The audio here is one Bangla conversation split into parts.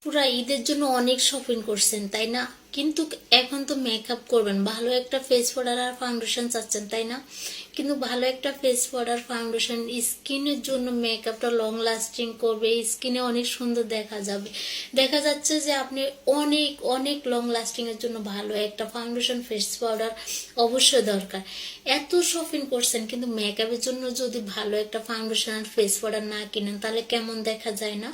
পুরা ঈদের জন্য অনেক শপিং করছেন তাই না? কিন্তু এখন তো মেকআপ করবেন, ভালো একটা ফেস পাউডার আর ফাউন্ডেশন চাচ্ছেন তাই না? কিন্তু ভালো একটা ফেস পাউডার ফাউন্ডেশন স্কিনের জন্য মেকআপটা লং লাস্টিং করবে, স্কিনে অনেক সুন্দর দেখা যাবে। দেখা যাচ্ছে যে আপনি অনেক অনেক লং লাস্টিং এর জন্য ভালো একটা ফাউন্ডেশন ফেস পাউডার অবশ্যই দরকার। এত শপিং করছেন কিন্তু মেকআপের জন্য যদি ভালো একটা ফাউন্ডেশন আর ফেস পাউডার না কিনেন তাহলে কেমন দেখা যায় না?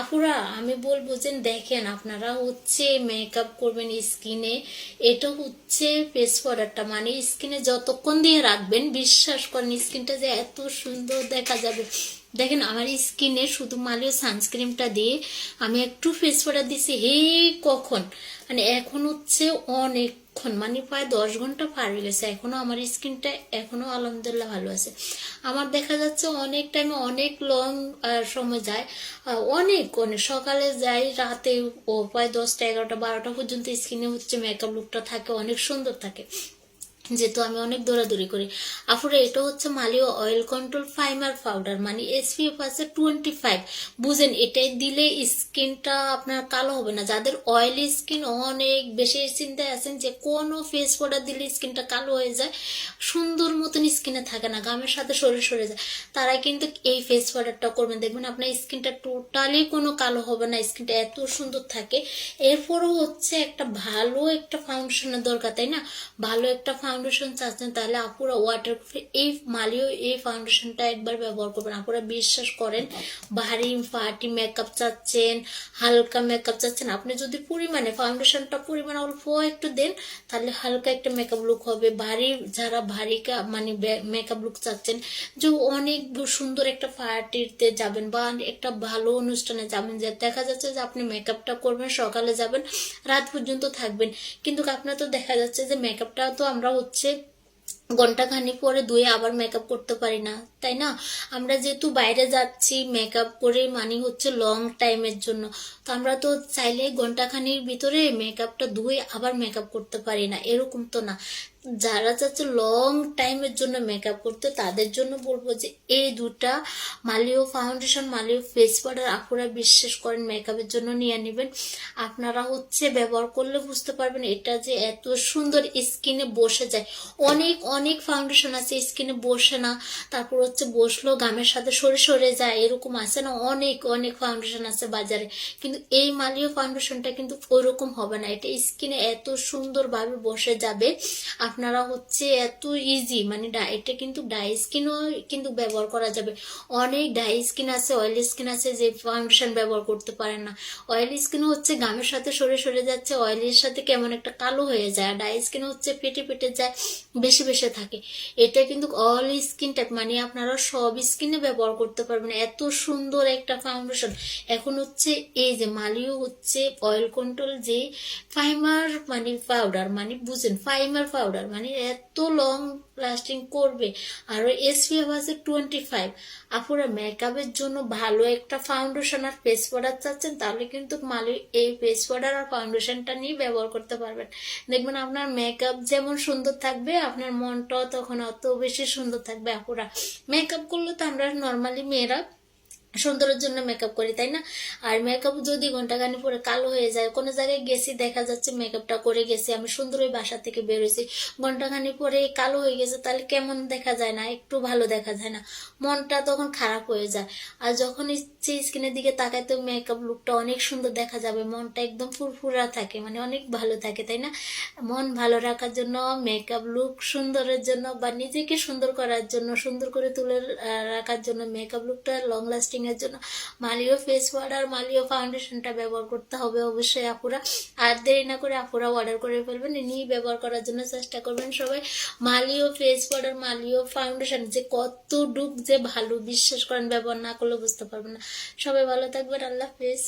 আপুরা আমি বলবো যে দেখেন, আপনারা হচ্ছে মেকআপ করবেন স্কিনে, এটা হচ্ছে ফেস পাউডারটা মানে স্কিনে যতক্ষণ দিয়ে রাখবেন বিশ্বাস করেন স্কিনটা যে এত সুন্দর দেখা যাবে। দেখেন আমার স্কিনে শুধু মালিও সানস্ক্রিনটা দিয়ে আমি একটু ফেস পাউডার দিছি, হে কখন মানে এখন হচ্ছে অনেকক্ষণ মানে প্রায় 10 ঘন্টা পার হয়ে গেছে, এখনো আমার স্কিনটা এখনো আলহামদুলিল্লাহ ভালো আছে। আমার দেখা যাচ্ছে অনেক টাইমে অনেক লং সময় যায়, অনেক অনেক সকালে যাই রাতে ও প্রায় 10টা 11টা 12টা পর্যন্ত স্কিনে হচ্ছে মেকআপ লুকটা থাকে, অনেক সুন্দর থাকে যেহেতু আমি অনেক দৌড়াদৌড়ি করি। আফুরা এটা হচ্ছে মালিও অয়েল কন্ট্রোল ফাইমার পাউডার মানে SPF আছে 25। বুঝেন এটাই দিলে স্কিনটা আপনার কালো হবে না। যাদের অয়েলি স্কিন অনেক বেশি চিন্তায় আছেন যে কোনো ফেস পাউডার দিলে স্কিনটা কালো হয়ে যায়, সুন্দর মতন স্কিনে থাকে না, ঘামের সাথে সরে সরে যায়, তারাই কিন্তু এই ফেস পাউডারটা করবেন, দেখবেন আপনার স্কিনটা টোটালি কোনো কালো হবে না, স্কিনটা এত সুন্দর থাকে। এরপরও হচ্ছে একটা ভালো একটা ফাউন্ডেশনের দরকার তাই না? ভালো একটা ফাউন্ডেশন চাচ্ছেন তাহলে আপুরা ওয়াটারপ্রুফ এই মালিও এই ফাউন্ডেশনটা একবার ব্যবহার করবেন। আপুরা বিশ্বাস করেন, ভারী পার্টি মেকআপ চাচ্ছেন, হালকা মেকআপ চাচ্ছেন, আপনি যদি পরিমাণে ফাউন্ডেশনটা পরিমাণে অল্প একটু দেন তাহলে হালকা একটা মেকআপ লুক হবে। ভারী যারা ভারী মানে মেকআপ লুক চাচ্ছেন যে অনেক সুন্দর একটা পার্টিতে যাবেন বা একটা ভালো অনুষ্ঠানে যাবেন, যে দেখা যাচ্ছে যে আপনি মেকআপটা করবেন সকালে যাবেন রাত পর্যন্ত থাকবেন, কিন্তু আপনার তো দেখা যাচ্ছে যে মেকআপটা তো আমরা হচ্ছে ঘন্টা খানিক পরে ধুয়ে আবার মেকআপ করতে পারি না তাই না? আমরা যেহেতু বাইরে যাচ্ছি মেকআপ করে মানে হচ্ছে লং টাইমের জন্য, তো আমরা তো চাইলে ঘন্টা খানির ভিতরে মেকআপটা ধুয়ে আবার মেকআপ করতে পারি না, এরকম তো না। যারা চাচ্ছে লং টাইমের জন্য মেকআপ করতে তাদের জন্য বলবো যে এই দুটা মালিও ফাউন্ডেশন মালিও ফেস পাউডার আপনারা বিশ্বাস করেন মেকআপের জন্য নিয়ে নেবেন। আপনারা হচ্ছে ব্যবহার করলে বুঝতে পারবেন এটা যে এত সুন্দর স্কিনে বসে যায়। অনেক অনেক ফাউন্ডেশন আছে স্কিনে বসে না, তারপর হচ্ছে বসলেও ঘামের সাথে সরে সরে যায়, এরকম আছে না, অনেক অনেক ফাউন্ডেশন আছে বাজারে, কিন্তু এই মালিও ফাউন্ডেশনটা কিন্তু ওইরকম হবে না, এটা স্কিনে এত সুন্দরভাবে বসে যাবে। আপনারা হচ্ছে এত ইজি মানে এটা কিন্তু ডাই স্কিনও কিন্তু ব্যবহার করা যাবে। অনেক ডাই স্কিন আছে অয়েলি স্কিন আছে যে ফাউন্ডেশন ব্যবহার করতে পারেন না, অয়েলি স্কিন হচ্ছে ঘামের সাথে সরে সরে যাচ্ছে, অয়েলির সাথে কেমন একটা কালো হয়ে যায়, আর ডাই স্কিন হচ্ছে পেটে পেটে যায়, বেশি বেশি থাকে। এটা কিন্তু অল স্কিন টাইপ মানে আপনারা সব স্কিনে ব্যবহার করতে পারবেন, এত সুন্দর একটা ফাউন্ডেশন। এখন হচ্ছে এই যে মালিও হচ্ছে অয়েল কন্ট্রোল যে ফাইমার মানে পাউডার মানে বুঝেন ফাইমার পাউডার মানে এত লং লাস্টিং করবে, আর SPF আছে 25। আপনারা মেকআপের জন্য ভালো একটা ফাউন্ডেশন আর ফেস পাউডার চাচ্ছেন তাহলে কিন্তু মালিও এই ফেস পাউডার আর ফাউন্ডেশনটা নিয়ে ব্যবহার করতে পারবেন। দেখবেন আপনার মেকআপ যেমন সুন্দর থাকবে আপনার মনটাও তখন অত বেশি সুন্দর থাকবে। আপুরা মেকআপ করলে তো আমরা নর্মালি মেয়েরা সুন্দরের জন্য মেকআপ করি তাই না? আর মেকআপ যদি ঘন্টাখানি পরে কালো হয়ে যায়, কোনো জায়গায় গেছি দেখা যাচ্ছে মেকআপটা করে গেছি আমি সুন্দর ওই বাসা থেকে বেরোছি, ঘন্টাখানি পরে কালো হয়ে গেছে তাহলে কেমন দেখা যায় না, একটু ভালো দেখা যায় না, মনটা তখন খারাপ হয়ে যায়। আর যখন ইচ্ছে স্কিনের দিকে তাকায় তো মেকআপ লুকটা অনেক সুন্দর দেখা যাবে, মনটা একদম ফুরফুরা থাকে মানে অনেক ভালো থাকে তাই না? মন ভালো রাখার জন্য মেকআপ লুক সুন্দরের জন্য বা নিজেকে সুন্দর করার জন্য সুন্দর করে তুলে রাখার জন্য মেকআপ লুকটা লং লাস্টিং এর জন্য মালিও ফেস পাউডার মালিও ফাউন্ডেশনটা ব্যবহার করতে হবে অবশ্যই। আপুরা আর দেরি না করে আপুরা অর্ডার করে ফেলবেন, নিয়ে ব্যবহার করার জন্য চেষ্টা করবেন সবাই। মালিও ফেস পাউডার মালিও ফাউন্ডেশন যে কত ডুক যে ভালো বিশ্বাস করেন, ব্যবহার না করলে বুঝতে পারবেন না। সবাই ভালো থাকবেন, আল্লাহ হাফেজ।